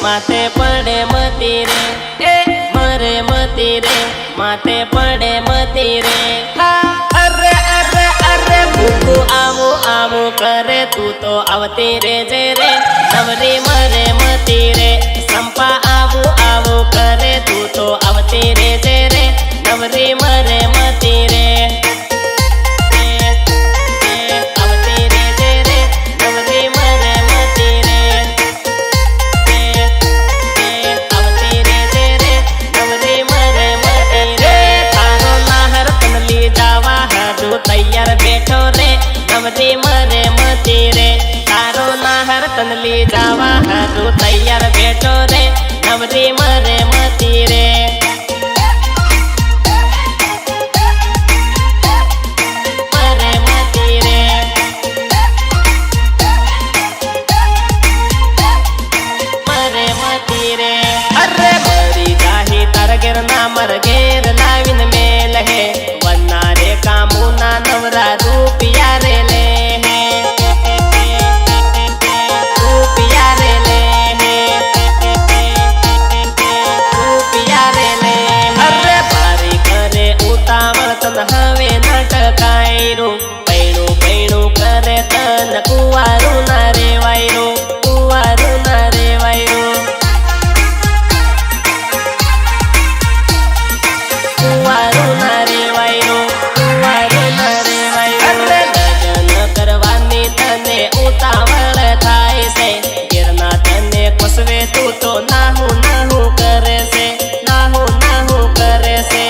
माथे पड़े मती रे, मरे मती रे, माथे पड़े मती रे। अरे अरे अरे भूखू आवू आवू करे तू तो आवती रे जे रे, नवरी मरे मती रे। संपा आवू आवू करे तू तो आवती रे जे रे, नवरी मरे मती रे। तैयार बैठो रे, नवरी मरे मती रे। तारो नाहर तनली जावा हारू तैयार बैठो रे, नवरी मरे मती रे। मरे मती रे, मरे मती रे। अरे मरी जाही तार गिर ना मर घेर लाविन मेल है, वन्ना रे कामुना नवरा रूपिया रे ले है, रूपिया रे ले है, रूपिया रे ले। अरे भारी करे उतावळ तन हवे नाटकायरू, पैणू पैणू करे तन कुवारू ना रे वायरू, कुवारू ना रे वायरू, कुवारू ना रे वायरू, कुवारू ना रे वायरू। लग्न करवानी तने उतावळ थाय से, गिरना तने कोसवे तू तो नाहू नाहू करे से, नाहू नाहू करे से।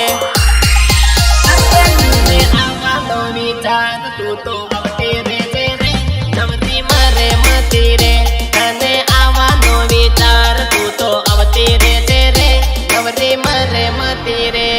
तने आवानो विचार तू तो आवती रे जे रे, नवरी मरे मती रे। तने आवानो विचार तू तो आवती रे जे रे, नवरी मरे मती रे।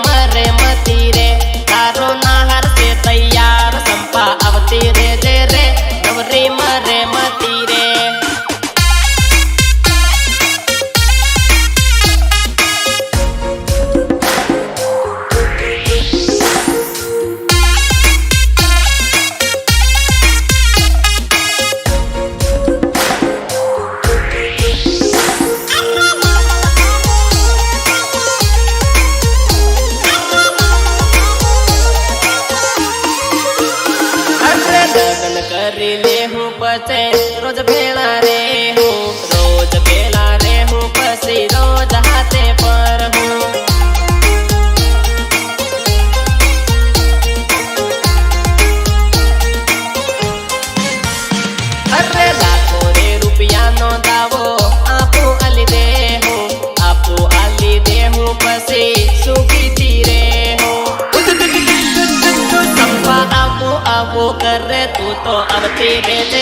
મરે મતી રે તારો નાહાર છે તૈયાર સંપા આવતી રે જે રે નવરી મરે મતી રે કરી લે હું પછી રોજ ભેળા રે હું રોજ ભેળા રે હું પછી રોજ હાથે પર હું અરે લાખો રે રૂપિયાનો દાવો આપું આલી દે હું આપું આલી દે હું પછી સુખી રે હું સંપા આપું આપું કરે તું તો આવતી રે